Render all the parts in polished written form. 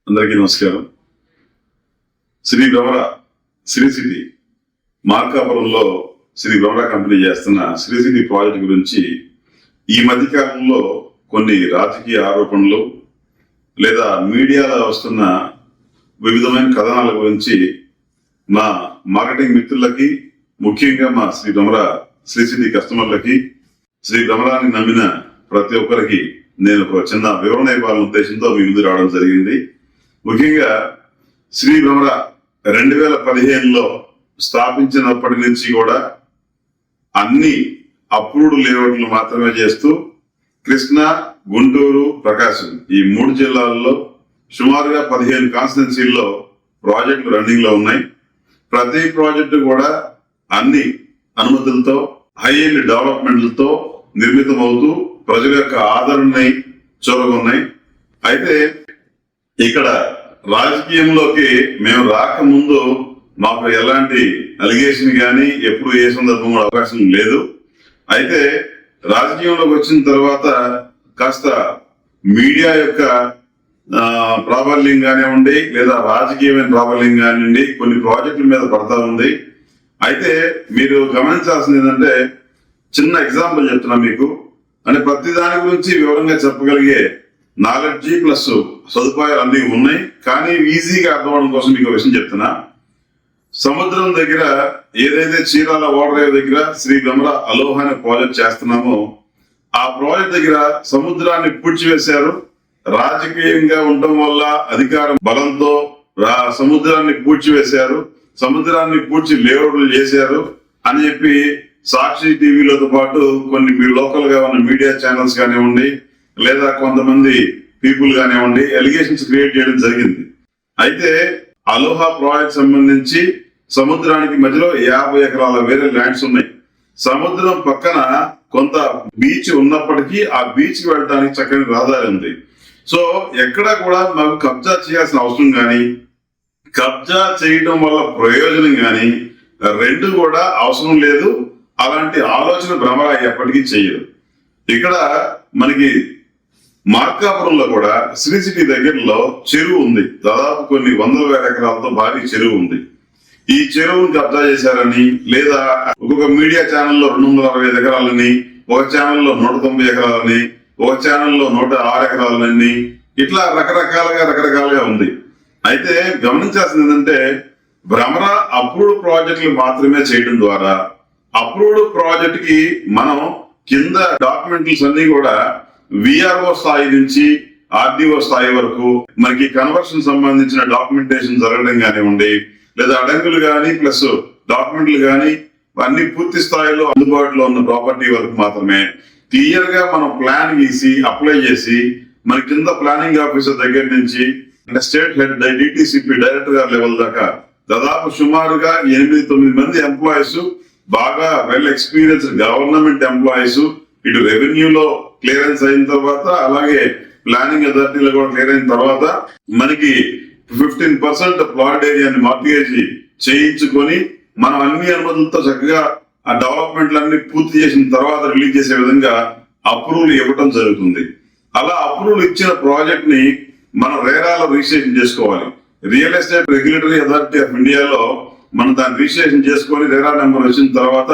అందరికీ నమస్కారం. Shri Bhramara Shri city మార్కాపురంలో Shri Bhramara company చేస్తున్న శ్రీ సిటీ ప్రాజెక్ట్ గురించి ఈ మధ్యకాలంలో కొన్ని రాజకీయ ఆరోపణలు లేదా మీడియాలో వస్తున్న వివిధమైన కథనాల గురించి మా మార్కెటింగ్ మిత్రులకి, ముఖ్యంగా మా శ్రీ భ్రమర శ్రీ సిటీ కస్టమర్లకి, శ్రీ భ్రమరాన్ని నమ్మిన ప్రతి ఒక్కరికి నేను ఒక చిన్న వివరణ ఇవ్వాలనే ఉద్దేశంతో మీ ముందు రావడం జరిగింది. ముఖ్యంగా శ్రీ భ్రమర 2015లో స్థాపించినప్పటి నుంచి కూడా అన్ని అప్రూవ్డ్ లేఅవుట్లు మాత్రమే చేస్తూ కృష్ణా, గుంటూరు, ప్రకాశం ఈ 3 జిల్లాల్లో సుమారుగా 15 కాన్స్టిట్యున్సీల్లో ప్రాజెక్టులు రన్నింగ్ లో ఉన్నాయి. ప్రతి ప్రాజెక్టు కూడా అన్ని అనుమతులతో, హై ఎండ్ డెవలప్మెంట్లతో నిర్మితమవుతూ ప్రజల యొక్క ఆదరణని చూరగొన్నాయి. అయితే ఇక్కడ రాజకీయంలోకి మేము రాకముందు మాకు ఎలాంటి అలిగేషన్ కానీ ఎప్పుడు ఏ సందర్భంలో అవకాశం లేదు. అయితే రాజకీయంలోకి వచ్చిన తర్వాత కాస్త మీడియా యొక్క ప్రాబల్యం కానివ్వండి, లేదా రాజకీయమైన ప్రాబల్యం కానివ్వండి, కొన్ని ప్రాజెక్టుల మీద పడతా ఉంది. అయితే మీరు గమనించాల్సింది ఏంటంటే, చిన్న ఎగ్జాంపుల్ చెప్తున్నా మీకు. అంటే ప్రతి దాని గురించి వివరంగా చెప్పగలిగే నాలెడ్జి ప్లస్ సదుపాయాలు అన్ని ఉన్నాయి, కానీ ఈజీగా అర్థం అవడం కోసం మీకు విషయం చెప్తున్నా. సముద్రం దగ్గర ఏదైతే చీరాల ఓడరేవు దగ్గర శ్రీ భ్రమర అలోహా అనే ప్రాజెక్ట్ చేస్తున్నామో, ఆ ప్రాజెక్ట్ దగ్గర సముద్రాన్ని పూడ్చివేశారు. రాజకీయంగా ఉండటం వల్ల అధికారం బలంతో సముద్రాన్ని పూడ్చివేశారు, సముద్రాన్ని పూడ్చి లేఅవుట్లు చేశారు అని చెప్పి సాక్షి టీవీలతో పాటు కొన్ని మీ లోకల్ గా ఉన్న మీడియా ఛానల్స్ కానివ్వండి, లేదా కొంతమంది పీపుల్ కానివ్వండి, ఎలిగేషన్స్ క్రియేట్ చేయడం జరిగింది. అయితే అలోహా ప్రాజెక్ట్ సంబంధించి సముద్రానికి మధ్యలో 50 ఎకరాల వేరే ల్యాండ్స్ ఉన్నాయి. సముద్రం పక్కన కొంత బీచ్ ఉన్నప్పటికీ ఆ బీచ్ కి వెళ్ళడానికి చక్కని రహదారి ఉంది. సో ఎక్కడా కూడా మాకు కబ్జా చేయాల్సిన అవసరం కానీ, కబ్జా చేయడం వల్ల ప్రయోజనం కానీ రెండు కూడా అవసరం లేదు. అలాంటి ఆలోచన భ్రమర ఎప్పటికీ చేయదు. ఇక్కడ మనకి మార్కాపురంలో కూడా శ్రీ సిటీ దగ్గరలో చెరువు ఉంది. దాదాపు కొన్ని 100,000 ఎకరాలతో భారీ చెరువు ఉంది. ఈ చెరువును కబ్జా చేశారని, లేదా ఒక్కొక్క మీడియా ఛానల్లో 265 ఎకరాలని, ఒక ఛానల్లో 190 ఎకరాలని, ఒక ఛానల్లో 106 ఎకరాలని, ఇట్లా రకరకాలుగా ఉంది. అయితే గమనించాల్సింది ఏంటంటే, భ్రమర అప్రూవ్డ్ ప్రాజెక్టులు మాత్రమే చేయడం ద్వారా అప్రూవ్డ్ ప్రాజెక్ట్ కి మనం కింద డాక్యుమెంట్స్ అన్ని కూడా విఆర్ఓ స్థాయి నుంచి ఆర్డీఓ స్థాయి వరకు మనకి కన్వర్షన్ సంబంధించిన డాక్యుమెంటేషన్ జరగడం కానివ్వండి, లేదా అడంగులు కానీ ప్లస్ డాక్యుమెంట్లు కానీ అన్ని పూర్తి స్థాయిలో అందుబాటులో ఉన్న ప్రాపర్టీ వరకు మాత్రమే క్లియర్ గా మనం ప్లాన్ గీసి అప్లై చేసి మన కింద ప్లానింగ్ ఆఫీసర్ దగ్గర నుంచి స్టేట్ హెడ్ డిటిసిపి డైరెక్టర్ గారి లెవెల్ దాకా దాదాపు సుమారుగా 8-9 మంది ఎంప్లాయీస్, బాగా వెల్ ఎక్స్పీరియన్స్డ్ గవర్నమెంట్ ఎంప్లాయీస్, ఇటు రెవెన్యూలో క్లియరెన్స్ అయిన తర్వాత, అలాగే ప్లానింగ్ అథారిటీలో కూడా క్లియర్ అయిన తర్వాత మనకి 15% ప్లాట్ ఏరియాని మార్టిగేజ్ చేయించుకొని మనం అన్ని అనుమతులతో చక్కగా ఆ డెవలప్మెంట్లన్నీ పూర్తి చేసిన తర్వాత రిలీజ్ చేసే విధంగా అప్రూవల్ ఇవ్వడం జరుగుతుంది. అలా అప్రూవల్ ఇచ్చిన ప్రాజెక్ట్ ని మనం రేరాలో రిజిస్ట్రేషన్ చేసుకోవాలి. Real estate regulatory authority of ఇండియాలో మనం దాన్ని రిజిస్ట్రేషన్ చేసుకొని రేరా నెంబర్ వచ్చిన తర్వాత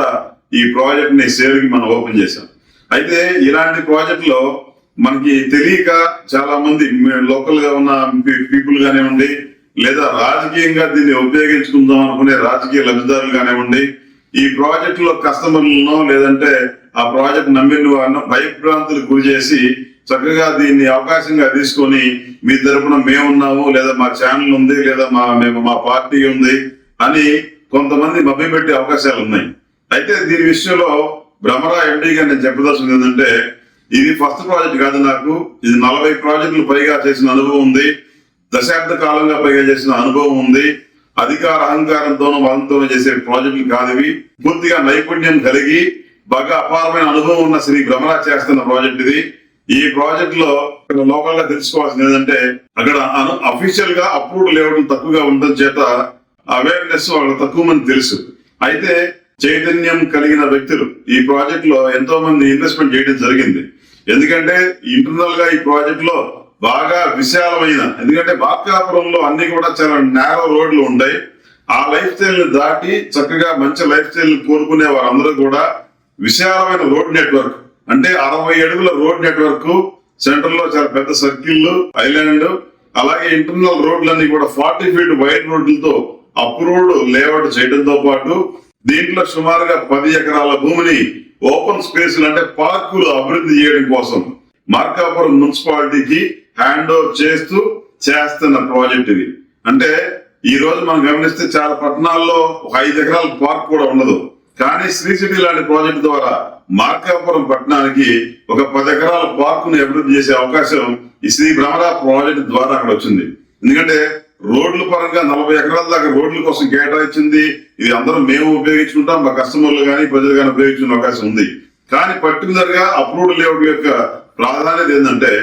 ఈ ప్రాజెక్ట్ ని సేల్ కి మనం ఓపెన్ చేసాం. అయితే ఇలాంటి ప్రాజెక్ట్ లో మనకి తెలియక చాలా మంది లోకల్ గా ఉన్న పీపుల్ కానివ్వండి, లేదా రాజకీయంగా దీన్ని ఉపయోగించుకుందాం అనుకునే రాజకీయ లబ్ధిదారులు కానివ్వండి, ఈ ప్రాజెక్ట్ లో కస్టమర్లను లేదంటే ఆ ప్రాజెక్ట్ నమ్మిన వారిని భయభ్రాంతులకు గురి చేసి చక్కగా దీన్ని అవకాశంగా తీసుకొని మీ తరపున మేమున్నాము, లేదా మా ఛానల్ ఉంది, లేదా మా పార్టీ ఉంది అని కొంతమంది మభ్యపెట్టే అవకాశాలు ఉన్నాయి. అయితే దీని విషయంలో భ్రమర ఎండీగా నేను చెప్పదలుచుకుంది ఏంటంటే, ఇది ఫస్ట్ ప్రాజెక్ట్ కాదు. నాకు ఇది 40 ప్రాజెక్టులు పైగా చేసిన అనుభవం ఉంది. దశాబ్ద కాలంగా పైగా చేసిన అనుభవం ఉంది. అధికార అహంకారంతోనూ వాళ్ళతోనూ చేసే ప్రాజెక్టులు కాదు ఇవి. పూర్తిగా నైపుణ్యం కలిగి బాగా అపారమైన అనుభవం ఉన్న శ్రీ భ్రమర చేస్తున్న ప్రాజెక్ట్ ఇది. ఈ ప్రాజెక్ట్ లో లోకల్ గా తెలుసుకోవాల్సింది ఏంటంటే, అక్కడ అఫీషియల్ గా అప్రూవ్డ్ లేఅవుట్ తక్కువగా ఉండడం చేత అవేర్నెస్ వాళ్ళకి తక్కువ మంది తెలుసు. అయితే చైతన్యం కలిగిన వ్యక్తులు ఈ ప్రాజెక్ట్ లో ఎంతో మంది ఇన్వెస్ట్మెంట్ చేయడం జరిగింది. ఎందుకంటే ఇంటర్నల్ గా ఈ ప్రాజెక్ట్ లో బాగా విశాలమైన, ఎందుకంటే మార్కాపురంలో అన్ని కూడా చాలా నేరో రోడ్లు ఉంటాయి. ఆ లైఫ్ స్టైల్ ని దాటి చక్కగా మంచి లైఫ్ స్టైల్ ని కోరుకునే వారందరూ కూడా విశాలమైన రోడ్ నెట్వర్క్, అంటే 60 అడుగుల రోడ్ నెట్వర్క్, సెంటర్ లో చాలా పెద్ద సర్కిల్, ఐలాండ్, అలాగే ఇంటర్నల్ రోడ్లన్నీ కూడా 40 ఫీట్ వైడ్ రోడ్లతో అప్రూవ్డ్ లేఅవుట్ చేయడంతో పాటు దీంట్లో సుమారుగా 10 ఎకరాల భూమిని ఓపెన్ స్పేస్ అంటే పార్కులు అభివృద్ధి చేయడం కోసం మార్కాపురం మున్సిపాలిటీకి హ్యాండ్ ఓవర్ చేస్తున్న ప్రాజెక్ట్ ఇది. అంటే ఈ రోజు మనం గమనిస్తే చాలా పట్టణాల్లో ఒక 5 ఎకరాల పార్క్ కూడా ఉండదు. కానీ శ్రీ సిటీ లాంటి ప్రాజెక్ట్ ద్వారా మార్కాపురం పట్టణానికి ఒక 10 ఎకరాల పార్క్ ను అభివృద్ధి చేసే అవకాశం ఈ శ్రీ భ్రమరా ప్రాజెక్ట్ ద్వారా అక్కడ వచ్చింది. ఎందుకంటే రోడ్ల పరంగా 40 ఎకరాల దాకా రోడ్ల కోసం కేటాయించింది. ఇది అందరం మేము ఉపయోగించుకుంటాం, మా కస్టమర్లు కానీ ప్రజలు కానీ ఉపయోగించుకునే అవకాశం ఉంది. కానీ పర్టికులర్ గా అప్రూవ్డ్ లేఅవుట్ యొక్క ప్రాధాన్యత ఏంటంటే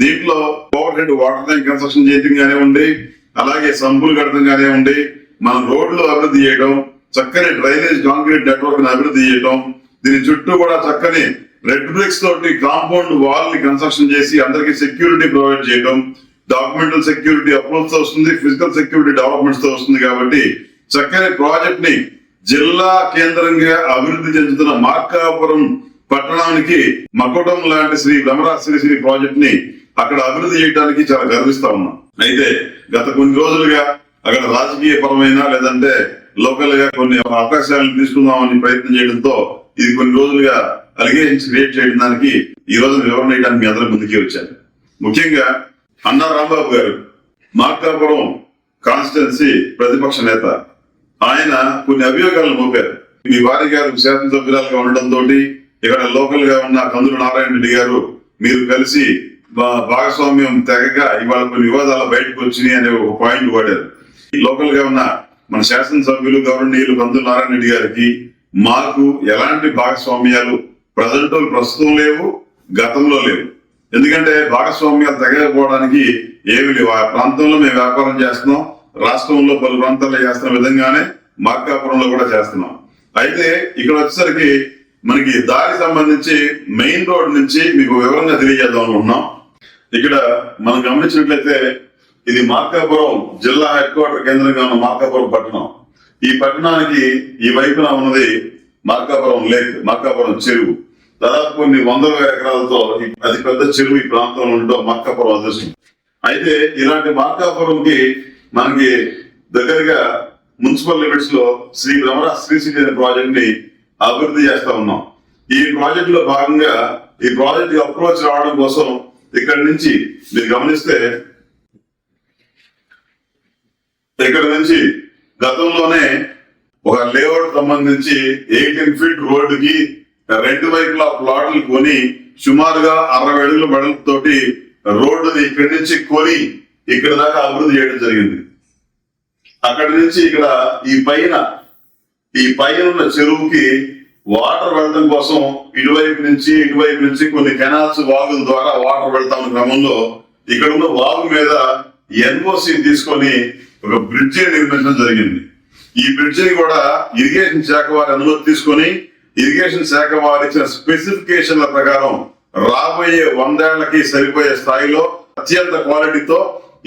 దీంట్లో over head water tank construction చేయడం కానివ్వండి, అలాగే సంపులు కట్టడం కానివ్వండి, మనం రోడ్లు అభివృద్ధి చేయడం, చక్కని డ్రైనేజ్ కాంక్రీట్ నెట్వర్క్ ని అభివృద్ధి చేయడం, దీని చుట్టూ కూడా చక్కని రెడ్ బ్రిక్స్ తోటి కాంపౌండ్ వాల్ ని కన్స్ట్రక్షన్ చేసి అందరికి సెక్యూరిటీ ప్రొవైడ్ చేయడం, డాక్యుమెంటల్ సెక్యూరిటీ అప్రోచ్ తో వస్తుంది, ఫిజికల్ సెక్యూరిటీ డెవలప్మెంట్స్ తో వస్తుంది. కాబట్టి చక్కని ప్రాజెక్ట్ ని జిల్లా కేంద్రంగా అభివృద్ధి చెందుతున్న మార్కాపురం పట్టణానికి మకుటం లాంటి శ్రీ భ్రమరా శ్రీ ప్రాజెక్ట్ ని అక్కడ అభివృద్ధి చేయడానికి చాలా గర్విస్తా ఉన్నాం. అయితే గత కొన్ని రోజులుగా అక్కడ రాజకీయ పరమైన లేదంటే లోకల్ గా కొన్ని అవకాశాలను తీసుకుందామని ప్రయత్నం చేయడంతో ఇది కొన్ని రోజులుగా అలిగేషన్స్ క్రియేట్ చేయడానికి ఈ రోజు వివరణ చేయడానికి మీ అందరూ ముందుకే వచ్చారు. ముఖ్యంగా అన్నా రాంబాబు గారు మార్కాపురం కాన్స్టిట్యున్సీ ప్రతిపక్ష నేత, ఆయన కొన్ని అభియోగాలను మోపారు. మీ భార్య గారు శాసనసభ్యురాలుగా ఉండడంతో ఇక్కడ లోకల్ గా ఉన్న కందుల నారాయణ రెడ్డి గారు మీరు కలిసి భాగస్వామ్యం తెగగా ఇవాళ కొన్ని వివాదాలు బయటకు వచ్చినాయి అనే ఒక పాయింట్ వాడారు. లోకల్ గా ఉన్న మన శాసనసభ్యులు గౌరవనీయులు కందుల నారాయణ రెడ్డి గారికి మాకు ఎలాంటి భాగస్వామ్యాలు ప్రస్తుతం లేవు, గతంలో లేవు. ఎందుకంటే భాగస్వామ్యాలు తెగకపోవడానికి ఏమి లేవు. ఆ ప్రాంతంలో మేము వ్యాపారం చేస్తున్నాం, రాష్ట్రంలో పలు ప్రాంతాల్లో చేస్తున్న విధంగానే మార్కాపురంలో కూడా చేస్తున్నాం. అయితే ఇక్కడ వచ్చేసరికి మనకి దారి సంబంధించి మెయిన్ రోడ్ నుంచి మీకు వివరంగా తెలియజేద్దాం అనుకుంటున్నాం. ఇక్కడ మనం గమనించినట్లయితే ఇది మార్కాపురం జిల్లా హెడ్ క్వార్టర్ కేంద్రంగా ఉన్న మార్కాపురం పట్టణం. ఈ పట్టణానికి ఈ వైపున ఉన్నది మార్కాపురం లేక్, మార్కాపురం చెరువు. దాదాపు కొన్ని 100,000 ఎకరాలతో అతి పెద్ద చెరువు ఈ ప్రాంతంలో ఉండటం మార్కాపురం అదృష్టం. అయితే ఇలాంటి మార్కాపురంకి మనకి దగ్గరగా మున్సిపల్ లిమిట్స్ లో శ్రీ భ్రమరా శ్రీ సిటీ అనే ప్రాజెక్ట్ ని అభివృద్ధి చేస్తా ఉన్నాం. ఈ ప్రాజెక్ట్ లో భాగంగా ఈ ప్రాజెక్ట్ అప్రోచ్ రావడం కోసం ఇక్కడ నుంచి మీరు గమనిస్తే ఇక్కడ నుంచి గతంలోనే ఒక లేఅవుట్ సంబంధించి 18 ఫీట్ రోడ్డుకి 2 వైపులా ప్లాట్లు కొని సుమారుగా 60 అడుగుల వెడల్పుతోటి రోడ్డుని ఇక్కడి నుంచి కొని ఇక్కడ దాకా అభివృద్ధి చేయడం జరిగింది. అక్కడి నుంచి ఇక్కడ ఈ పైన ఉన్న చెరువుకి వాటర్ వెళ్ళడం కోసం ఇటువైపు నుంచి కొన్ని కెనాల్స్ వాగుల ద్వారా వాటర్ వెళ్తా ఉన్న క్రమంలో ఇక్కడ ఉన్న వాగు మీద ఎన్ఓసి తీసుకొని ఒక బ్రిడ్జి నిర్మించడం జరిగింది. ఈ బ్రిడ్జిని కూడా ఇరిగేషన్ శాఖ వారి అనుమతి తీసుకొని ఇరిగేషన్ శాఖ వారు ఇచ్చిన స్పెసిఫికేషన్ల ప్రకారం రాబోయే 100 ఏళ్లకి సరిపోయే స్థాయిలో అత్యంత క్వాలిటీతో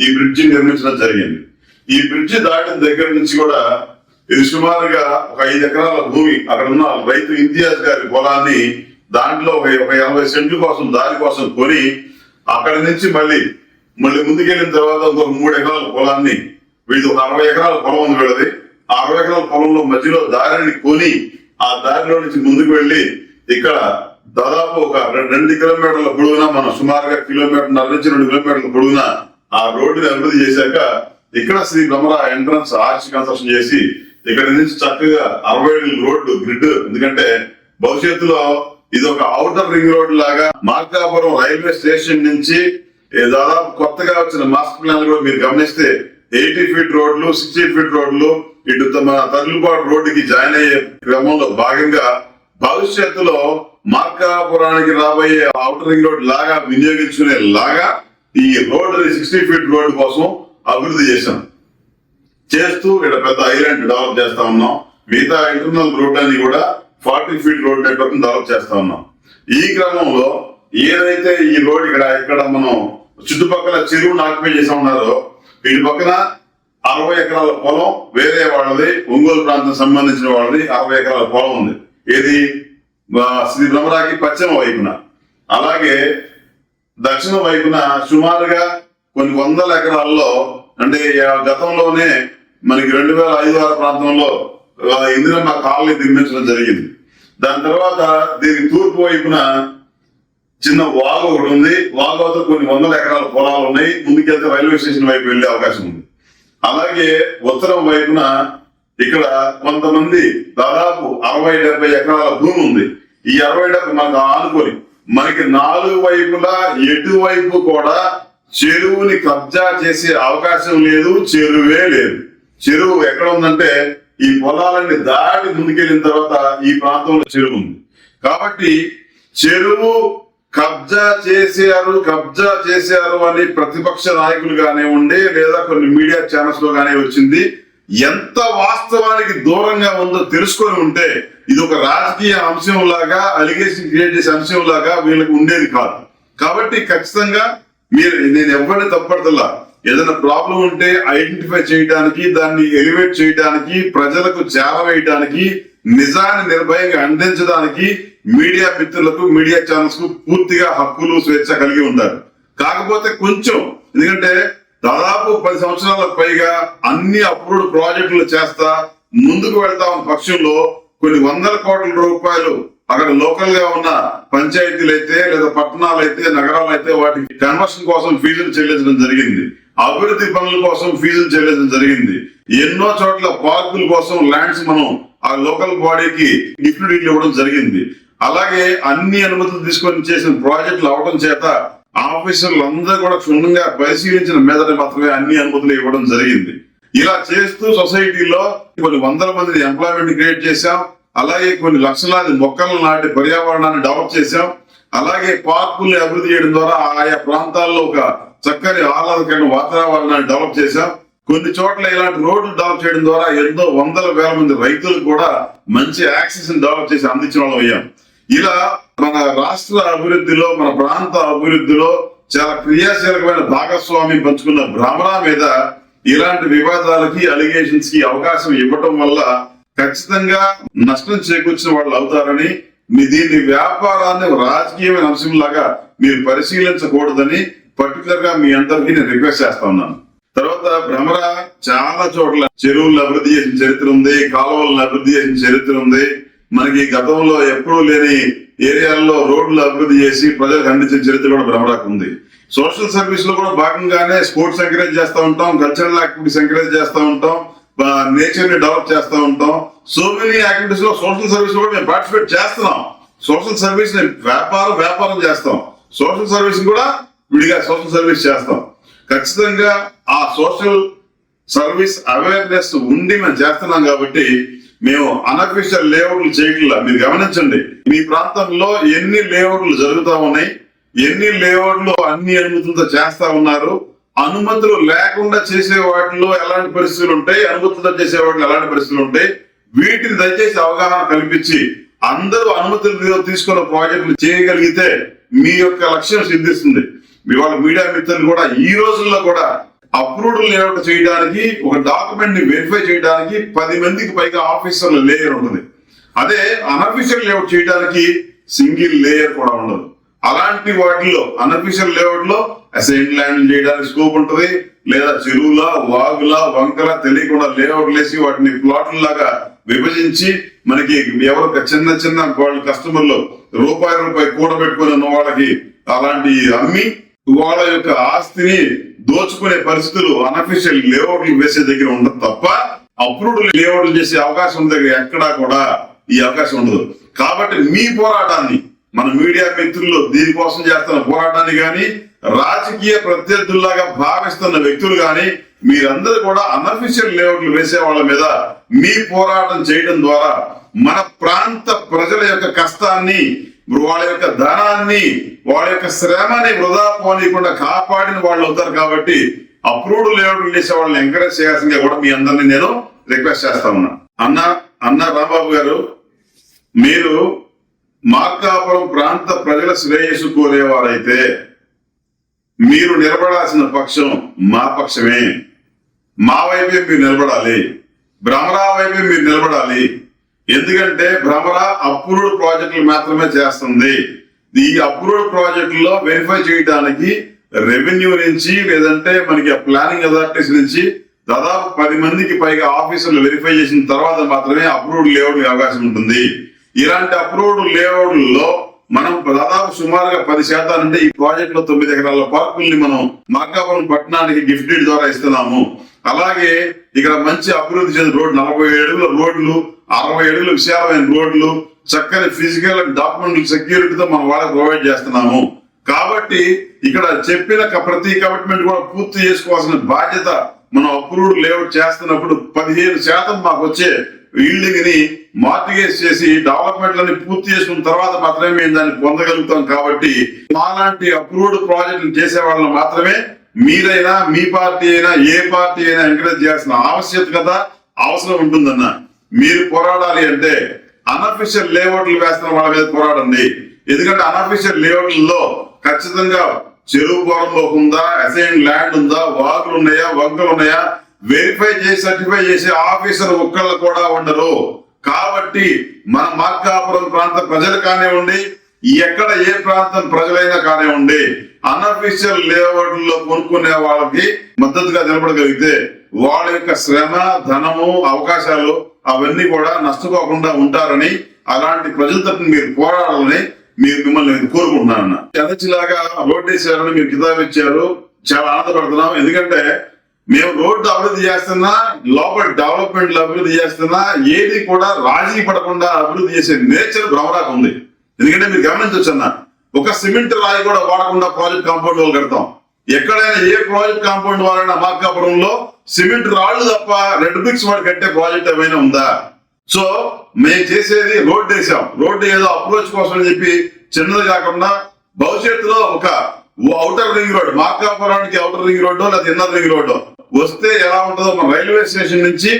ఈ బ్రిడ్జి నిర్మించడం జరిగింది. ఈ బ్రిడ్జి దాటిన దగ్గర నుంచి కూడా ఇది సుమారుగా ఒక 5 ఎకరాల భూమి అక్కడ ఉన్న రైతు ఇంతియాజ్ గారి పొలాన్ని దాంట్లో ఒక 80 సెంట్ల కోసం దారి కోసం కొని అక్కడి నుంచి మళ్ళీ ముందుకెళ్ళిన తర్వాత ఒక 3 ఎకరాల పొలాన్ని వీళ్ళు ఒక 60 ఎకరాల పొలం ఉంది వీళ్ళది. ఆ 60 ఎకరాల పొలంలో మధ్యలో దారిని కొని ఆ దారిలో నుంచి ముందుకు వెళ్లి ఇక్కడ దాదాపు ఒక 2 కిలోమీటర్ల పొడవునా మనం సుమారుగా 1.5 నుంచి 2 కిలోమీటర్ల పొడవునా ఆ రోడ్డుని అభివృద్ధి చేశాక ఇక్కడ Shri Bhramara entrance arch construction చేసి ఇక్కడ నుంచి చక్కగా 60 అడుగుల రోడ్డు గ్రిడ్, ఎందుకంటే భవిష్యత్తులో ఇది ఒక ఔటర్ రింగ్ రోడ్ లాగా మార్కాపురం రైల్వే స్టేషన్ నుంచి దాదాపు కొత్తగా వచ్చిన మాస్టర్ ప్లాన్ కూడా మీరు గమనిస్తే 80 ఫీట్ రోడ్లు, 60 ఫీట్ రోడ్లు ఇటు మన తగులుబాటు రోడ్డుకి జాయిన్ అయ్యే క్రమంలో భాగంగా భవిష్యత్తులో మార్కాపురానికి రాబోయే ఔటర్ రింగ్ రోడ్ లాగా వినియోగించుకునే లాగా ఈ రోడ్ 60 ఫీట్ రోడ్డు కోసం అభివృద్ధి చేస్తూ ఇక్కడ పెద్ద ఐలాండ్ డెవలప్ చేస్తా ఉన్నాం. మిగతా ఇంటర్నల్ రోడ్ అని కూడా 40 ఫీట్ రోడ్ నెట్వర్క్ డెవలప్ చేస్తా ఉన్నాం. ఈ క్రమంలో ఏదైతే ఈ రోడ్ ఇక్కడ మనం చుట్టుపక్కల చెరువును ఆక్యుపై చేసి ఉన్నారో వీటి పక్కన 60 ఎకరాల పొలం వేరే వాళ్ళది, ఒంగోలు ప్రాంతం సంబంధించిన వాళ్ళది 60 ఎకరాల పొలం ఉంది. ఏది శ్రీ భ్రమరాకి పశ్చిమ వైపున. అలాగే దక్షిణ వైపున సుమారుగా కొన్ని వందల ఎకరాల్లో, అంటే గతంలోనే మనకి 2005 ప్రాంతంలో ఇందిరమ్మ కాలనీ నిర్మించడం జరిగింది. దాని తర్వాత దీని తూర్పు వైపున చిన్న వాగు ఒకటి ఉంది. వాగు వద్ద కొన్ని వందల ఎకరాల పొలాలు ఉన్నాయి. ముందుకెళ్తే రైల్వే స్టేషన్ వైపు వెళ్లే అవకాశం ఉంది. అలాగే ఉత్తరం వైపున ఇక్కడ కొంతమంది దాదాపు 60-70 ఎకరాల భూమి ఉంది. ఈ 60 మనకు ఆనుకొని మనకి 4 వైపులా ఎటువైపు కూడా చెరువుని కబ్జా చేసే అవకాశం లేదు, చెరువే లేదు. చెరువు ఎక్కడ ఉందంటే ఈ పొలాలన్నీ దాటి ముందుకెళ్ళిన తర్వాత ఈ ప్రాంతంలో చెరువు ఉంది. కాబట్టి చెరువు కబ్జా చేశారు అని ప్రతిపక్ష నాయకులు కానివ్వండి, లేదా కొన్ని మీడియా ఛానల్స్ లో కానీ వచ్చింది. ఎంత వాస్తవానికి దూరంగా ఉందో తెలుసుకొని ఉంటే ఇది ఒక రాజకీయ అంశం లాగా, అలిగేషన్ క్రియేట్ చేసే అంశం లాగా వీళ్ళకి ఉండేది కాదు. కాబట్టి ఖచ్చితంగా నేను ఎవరిని తప్పడతల్లా. ఏదైనా ప్రాబ్లం ఉంటే ఐడెంటిఫై చేయడానికి, దాన్ని ఎలివేట్ చేయడానికి, ప్రజలకు చేరవేయడానికి, నిజాన్ని నిర్భయంగా అందించడానికి మీడియా మిత్రులకు, మీడియా ఛానల్స్ కు పూర్తిగా హక్కులు, స్వేచ్ఛ కలిగి ఉంటారు. కాకపోతే కొంచెం, ఎందుకంటే దాదాపు 10 సంవత్సరాలకు పైగా అన్ని అప్రూవ్డ్ ప్రాజెక్టులు చేస్తా ముందుకు వెళ్తా ఉన్న పక్షంలో కొన్ని వందల కోట్ల రూపాయలు అక్కడ లోకల్ గా ఉన్న పంచాయతీలు అయితే, లేదా పట్టణాలు అయితే, నగరాలు అయితే వాటికి కన్వర్షన్ కోసం ఫీజులు చెల్లించడం జరిగింది. అభివృద్ధి పనుల కోసం ఫీజులు చెల్లించడం జరిగింది. ఎన్నో చోట్ల పార్కుల కోసం ల్యాండ్స్ మనం ఆ లోకల్ బాడీకి గిఫ్ట్ డీల్ ఇవ్వడం జరిగింది. అలాగే అన్ని అనుమతులు తీసుకొని చేసిన ప్రాజెక్టులు అవడం చేత ఆఫీసర్లు అందరూ కూడా క్షుణ్ణంగా పరిశీలించిన మీదట మాత్రమే అన్ని అనుమతులు ఇవ్వడం జరిగింది. ఇలా చేస్తూ సొసైటీలో కొన్ని వందల మంది ఎంప్లాయ్మెంట్ క్రియేట్ చేశాం. అలాగే కొన్ని లక్షలాది మొక్కలను నాటి పర్యావరణాన్ని డెవలప్ చేశాం. అలాగే పార్కుల్ని అభివృద్ధి చేయడం ద్వారా ఆయా ప్రాంతాల్లో ఒక చక్కని ఆహ్లాదకరమైన వాతావరణాన్ని డెవలప్ చేశాం. కొన్ని చోట్ల ఇలాంటి రోడ్లు డెవలప్ చేయడం ద్వారా ఎన్నో వందల వేల మంది రైతులకు కూడా మంచి యాక్సెస్ డెవలప్ చేసి అందించిన వాళ్ళం అయ్యాం. ఇలా మన రాష్ట్ర అభివృద్ధిలో, మన ప్రాంత అభివృద్ధిలో చాలా క్రియాశీలకమైన భాగస్వామ్యం పంచుకున్న భ్రమరా మీద ఇలాంటి వివాదాలకి, అలిగేషన్స్ కి అవకాశం ఇవ్వటం వల్ల ఖచ్చితంగా నష్టం చేకూర్చిన వాళ్ళు అవుతారని, దీన్ని వ్యాపారాన్ని రాజకీయమైన అంశంలాగా మీరు పరిశీలించకూడదని పర్టికులర్ గా మీ అందరికీ నేను రిక్వెస్ట్ చేస్తా ఉన్నాను. తర్వాత భ్రమరా చాలా చోట్ల చెరువులను అభివృద్ధి చేసిన చరిత్ర ఉంది, కాలువలను అభివృద్ధి చేసిన చరిత్ర ఉంది. మనకి గతంలో ఎప్పుడూ లేని ఏరియాల్లో రోడ్లు అభివృద్ధి చేసి ప్రజలకు అందించిన చరిత్ర కూడా భ్రమరాకు ఉంది. సోషల్ సర్వీస్ లో కూడా భాగంగానే స్పోర్ట్స్ ఎంకరేజ్ చేస్తూ ఉంటాం, కల్చరల్ యాక్టివిటీస్ ఎంకరేజ్ చేస్తూ ఉంటాం, నేచర్ ని డెవలప్ చేస్తూ ఉంటాం. సో మెనీ యాక్టివిటీస్ లో సోషల్ సర్వీస్ లో కూడా మేము పార్టిసిపేట్ చేస్తున్నాం. సోషల్ సర్వీస్ వ్యాపారం చేస్తాం, సోషల్ సర్వీస్ కూడా విడిగా సోషల్ సర్వీస్ చేస్తాం. ఖచ్చితంగా ఆ సోషల్ సర్వీస్ అవేర్నెస్ ఉండి మేము చేస్తున్నాం. కాబట్టి మేము అనఫిషియల్ లేఅవుట్లు చేయట్లా. మీరు గమనించండి, మీ ప్రాంతంలో ఎన్ని లేఅవుట్లు జరుగుతా ఉన్నాయి, ఎన్ని లేఅవుట్లు అన్ని అనుమతులతో చేస్తా ఉన్నారు, అనుమతులు లేకుండా చేసే వాటిలో ఎలాంటి పరిస్థితులు ఉంటాయి, అనుమతులతో చేసే వాటిలో ఎలాంటి పరిస్థితులు ఉంటాయి, వీటిని దయచేసి అవగాహన కల్పించి అందరూ అనుమతులు తీసుకున్న ప్రాజెక్టులు చేయగలిగితే మీ యొక్క లక్ష్యం సిద్ధిస్తుంది. ఇవాళ మీడియా మిత్రులు కూడా ఈ రోజుల్లో కూడా అప్రూవ్డ్ లేఅవుట్ చేయడానికి, ఒక డాక్యుమెంట్ ని వెరిఫై చేయడానికి 10 మందికి పైగా ఆఫీసర్లు లేయర్ ఉంటుంది. అదే అనఫిషియల్ లేఅవుట్ చేయడానికి సింగిల్ లేయర్ కూడా ఉండదు. అలాంటి వాటిలో అనఫిషియల్ లేఅవుట్ లో అసైన్ ల్యాండ్ చేయడానికి స్కోప్ ఉంటుంది, లేదా చెరువుల, వాగుల, వంకల తెలియకుండా లేఅవుట్ వేసి వాటిని ప్లాట్ల లాగా విభజించి మనకి ఎవరు చిన్న వాళ్ళ కస్టమర్లు రూపాయి కూడబెట్టుకుని ఉన్న వాళ్ళకి అలాంటి అమ్మి వాళ్ళ యొక్క ఆస్తిని దోచుకునే పరిస్థితులు అనఫిషియల్ లేఅవుట్లు వేసే దగ్గర ఉండదు తప్ప అప్రూవ్డ్ లేఅవుట్లు చేసే అవకాశం దగ్గర ఎక్కడా కూడా ఈ అవకాశం ఉండదు. కాబట్టి మీ పోరాటాన్ని, మన మీడియా మిత్రులు దీనికోసం చేస్తున్న పోరాటాన్ని గాని, రాజకీయ ప్రత్యర్థుల్లాగా భావిస్తున్న వ్యక్తులు గాని, మీరందరూ కూడా అనఫిషియల్ లేఅవుట్లు వేసే వాళ్ళ మీద మీ పోరాటం చేయడం ద్వారా మన ప్రాంత ప్రజల యొక్క కష్టాన్ని, వాళ్ళ యొక్క ధనాన్ని, వాళ్ళ యొక్క శ్రమని వృధా పోనీయకుండా కాపాడిన వాళ్ళు అవుతారు. కాబట్టి అప్రూవ్డ్ లేఅవుట్లు చేసే వాళ్ళని ఎంకరేజ్ చేయాల్సిందిగా కూడా మీ అందరినీ నేను రిక్వెస్ట్ చేస్తా ఉన్నా. అన్న రాంబాబు గారు, మీరు మార్కాపురం ప్రాంత ప్రజల శ్రేయస్సు కోరేవారైతే మీరు నిలబడాల్సిన పక్షం మా పక్షమే. మా వైపే మీరు నిలబడాలి, భ్రమరా వైపే మీరు నిలబడాలి. ఎందుకంటే భ్రమరా అప్రూవ్డ్ ప్రాజెక్టులు మాత్రమే చేస్తుంది. ఈ అప్రూవ్డ్ ప్రాజెక్టులో వెరిఫై చేయడానికి రెవెన్యూ నుంచి లేదంటే మనకి ప్లానింగ్ అథారిటీస్ నుంచి దాదాపు 10 మందికి పైగా ఆఫీసర్లు వెరిఫై చేసిన తర్వాత మాత్రమే అప్రూవ్డ్ లేఅవుట్ అవకాశం ఉంటుంది. ఇలాంటి అప్రూవ్డ్ లేఅవుట్లో మనం దాదాపు సుమారుగా 10% అంటే ఈ ప్రాజెక్ట్ లో 9 ఎకరాల పార్కుల్ని మనం మార్కాపురం పట్టణానికి గిఫ్ట్ డీడ్ ద్వారా ఇస్తున్నాము. అలాగే ఇక్కడ మంచి అభివృద్ధి చెందిన రోడ్డు, 47 అడుగుల రోడ్లు, 60 అడుగుల విశాలమైన రోడ్లు, చక్కని ఫిజికల్ అండ్ డాక్యుమెంటల్ సెక్యూరిటీతో మనం వాళ్ళకి ప్రొవైడ్ చేస్తున్నాము. కాబట్టి ఇక్కడ చెప్పిన ప్రతి కమిట్మెంట్ కూడా పూర్తి చేసుకోవాల్సిన బాధ్యత మనం అప్రూవ్డ్ లేఅవుట్ చేస్తున్నప్పుడు 15% మాకు వచ్చే ఈల్డింగ్ ని మార్టిగేజ్ చేసి డెవలప్మెంట్లని పూర్తి చేసుకున్న తర్వాత మాత్రమే మేము దాన్ని పొందగలుగుతాం. కాబట్టి మాలాంటి అప్రూవ్డ్ ప్రాజెక్టులు చేసే వాళ్ళని మాత్రమే మీరైనా మీ పార్టీ అయినా ఏ పార్టీ అయినా ఎంకరేజ్ చేయాల్సిన ఆవశ్యకత అవసరం ఉంటుందన్న. మీరు పోరాడాలి అంటే అన్అఫీషియల్ లేఅవుట్లు వేస్తున్న వాళ్ళ మీద పోరాడండి. ఎందుకంటే అన్అఫీషియల్ లేఅవుట్లలో ఖచ్చితంగా చెరువు పోరంలో ఉందా, అసైన్ ల్యాండ్ ఉందా, వాగులు ఉన్నాయా, వంకలు ఉన్నాయా, వెరిఫై చేసి సర్టిఫై చేసే ఆఫీసర్ ఒక్కళ్ళు కూడా ఉండరు. కాబట్టి మన మార్కాపురం ప్రాంత ప్రజలు కానివ్వండి, ఎక్కడ ఏ ప్రాంతం ప్రజలైనా కానివ్వండి, అన్అఫీషియల్ లేఅవుట్లో కొనుక్కునే వాళ్ళకి మద్దతుగా నిలబడగలిగితే వాళ్ళ యొక్క శ్రమ, ధనము, అవకాశాలు అవన్నీ కూడా నష్టపోకుండా ఉంటారని, అలాంటి ప్రజల తరపున మీరు పోరాడాలని మిమ్మల్ని కోరుకుంటున్నాను. ఎదచిలాగా రోడ్డు వేసారని మీరు కితాబు ఇచ్చారు, చాలా ఆనందపడుతున్నాం. ఎందుకంటే మేము రోడ్డు అభివృద్ధి చేస్తున్నా, లోపల డెవలప్మెంట్ అభివృద్ధి చేస్తున్నా, ఏది కూడా రాజీ పడకుండా అభివృద్ధి చేసే నేచర్ భ్రమరాకు ఉంది. ఎందుకంటే మీరు గమనించవచ్చు అన్న, ఒక సిమెంట్ రాయి కూడా వాడకుండా ప్రాజెక్ట్ కాంపౌండ్ వాళ్ళు కడతాం. ఎక్కడైనా ఏ ప్రాజెక్ట్ కాంపౌండ్ వాళ్ళైనా మార్కాపురంలో సిమెంట్ రాళ్లు తప్ప రెడ్ బ్రిక్స్ వాడు కట్టే ప్రాజెక్ట్ ఏమైనా ఉందా? సో మేము చేసేది రోడ్డు వేసాం. రోడ్డు ఏదో అప్రోచ్ కోసం అని చెప్పి చిన్నది కాకుండా భవిష్యత్తులో ఒక ఔటర్ రింగ్ రోడ్, మార్కాపురానికి ఔటర్ రింగ్ రోడ్డు లేదా ఇన్నర్ రింగ్ రోడ్డు వస్తే ఎలా ఉంటుందో మన రైల్వే స్టేషన్ నుంచి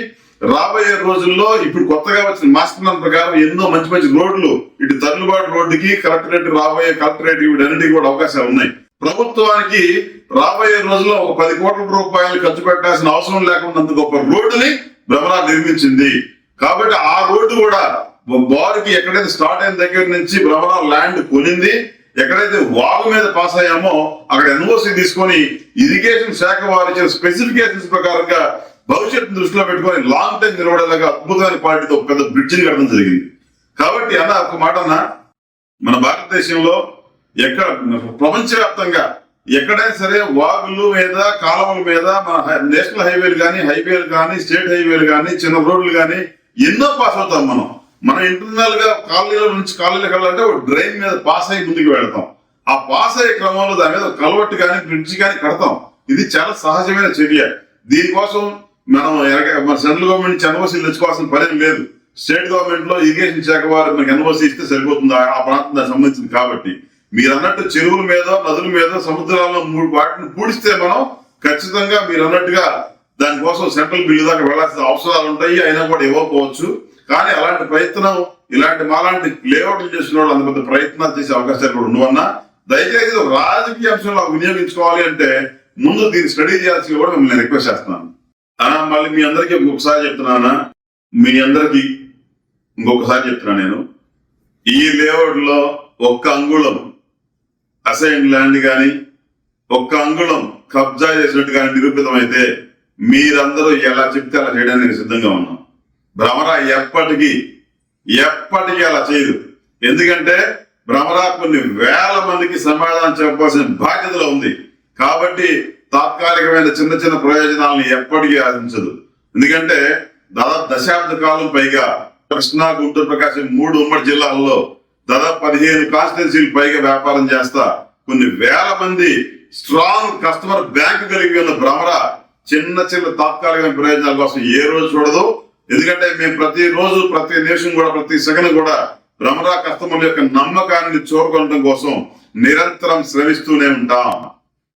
రాబోయే రోజుల్లో ఇప్పుడు కొత్తగా వచ్చిన మాస్టర్ ప్లాన్ ప్రకారం ఎన్నో మంచి మంచి రోడ్లు ఇటు తల్లుబాటు రోడ్డుకి కలెక్టరేట్ రాబోయే కలెక్టరేట్ వీటన్నిటికీ కూడా అవకాశాలు ఉన్నాయి. ప్రభుత్వానికి రాబోయే రోజుల్లో ఒక 10 కోట్ల రూపాయలు ఖర్చు పెట్టాల్సిన అవసరం లేకుండా గొప్ప రోడ్డుని భ్రమరా నిర్మించింది. కాబట్టి ఆ రోడ్డు కూడా బారుకి ఎక్కడైతే స్టార్ట్ అయిన దగ్గర నుంచి భ్రమరా ల్యాండ్ కొనింది, ఎక్కడైతే వాగు మీద పాస్ అయ్యామో అక్కడ ఎన్ఓసి తీసుకొని ఇరిగేషన్ శాఖ వారు ఇచ్చిన స్పెసిఫికేషన్స్ ప్రకారంగా భవిష్యత్తు దృష్టిలో పెట్టుకొని లాంగ్ టైం నిలబడేలాగా అద్భుతమైన క్వాలిటీతో పెద్ద బ్రిడ్జిని కట్టడం జరిగింది. కాబట్టి అన్న ఒక మాట అన్న, మన భారతదేశంలో ఎక్కడ ప్రపంచవ్యాప్తంగా ఎక్కడైనా సరే వాగులు మీద, కాలువల మీద మన నేషనల్ హైవేలు కానీ స్టేట్ హైవేలు కానీ చిన్న రోడ్లు కానీ ఎన్నో పాస్ అవుతాం. మనం ఇంటర్నల్ గా కాలనీల నుంచి కాలనీలకు వెళ్ళాలంటే ఒక డ్రైన్ మీద పాస్ అయ్యి ముందుకు వెళ్తాం. ఆ పాస్ అయ్యే క్రమంలో దాని మీద కలవట్టు కానీ బ్రిడ్జ్ కానీ కడతాం. ఇది చాలా సహజమైన చర్య. దీనికోసం మన సెంట్రల్ గవర్నమెంట్ నుంచి ఎన్ఓసీలు తెచ్చుకోవాల్సిన పని లేదు. స్టేట్ గవర్నమెంట్ లో ఇరిగేషన్ శాఖ వారు మనకి ఎన్ఓసీ ఇస్తే సరిపోతుంది ఆ ప్రాంతం దానికి సంబంధించింది. కాబట్టి మీరు అన్నట్టు చెరువుల మీద, నదుల మీద, సముద్రాల్లో వాటిని పూడిస్తే మనం ఖచ్చితంగా మీరు అన్నట్టుగా దానికోసం సెంట్రల్ బిల్లు దాకా వెళ్లాల్సిన అవసరాలు ఉంటాయి. అయినా కూడా ఇవ్వకపోవచ్చు. కానీ అలాంటి ప్రయత్నం మాలాంటి లేఅవుట్లు చేసిన వాళ్ళు అంత పెద్ద ప్రయత్నాలు చేసే అవకాశాలు కూడా ఉండవన్నా. దయచేసి రాజకీయ అంశంలో వినియోగించుకోవాలి అంటే ముందు దీన్ని స్టడీ చేయాల్సి కూడా మిమ్మల్ని రిక్వెస్ట్ చేస్తున్నాను. మళ్ళీ మీ అందరికీ ఇంకొకసారి చెప్తున్నానా, మీ అందరికీ ఇంకొకసారి చెప్తున్నా, నేను ఈ లేఅవుట్ లో ఒక్క అంగుళం అసైన్ ల్యాండ్ కానీ ఒక్క అంగుళం కబ్జా చేసినట్టు కానీ నిరూపితం అయితే మీరందరూ ఎలా చెప్తే అలా చేయడానికి సిద్ధంగా ఉన్నాం. భ్రమరా ఎప్పటికీ అలా చేయదు. ఎందుకంటే భ్రమరా కొన్ని వేల మందికి సమాధానం చెప్పాల్సిన బాధ్యతలో ఉంది. కాబట్టి తాత్కాలికమైన చిన్న చిన్న ప్రయోజనాలను ఎప్పటికీ ఆశించదు. ఎందుకంటే దాదాపు దశాబ్ద కాలం పైగా కృష్ణా, గుంటూరు, ప్రకాశం 3 ఉమ్మడి జిల్లాల్లో దాదాపు 15 కాన్స్టిట్యున్సీలు పైగా వ్యాపారం చేస్తా కొన్ని వేల మంది స్ట్రాంగ్ కస్టమర్ బ్యాంక్ కలిగి ఉన్న భ్రమరా చిన్న తాత్కాలికమైన ప్రయోజనాల కోసం ఏ రోజు చూడదు. ఎందుకంటే మేము ప్రతిరోజు, ప్రతి నిమిషం కూడా, ప్రతి సెకండ్ కూడా భ్రమరా కస్టమర్ల యొక్క నమ్మకాన్ని చూరగొనడం కోసం నిరంతరం శ్రమిస్తూనే ఉంటాం.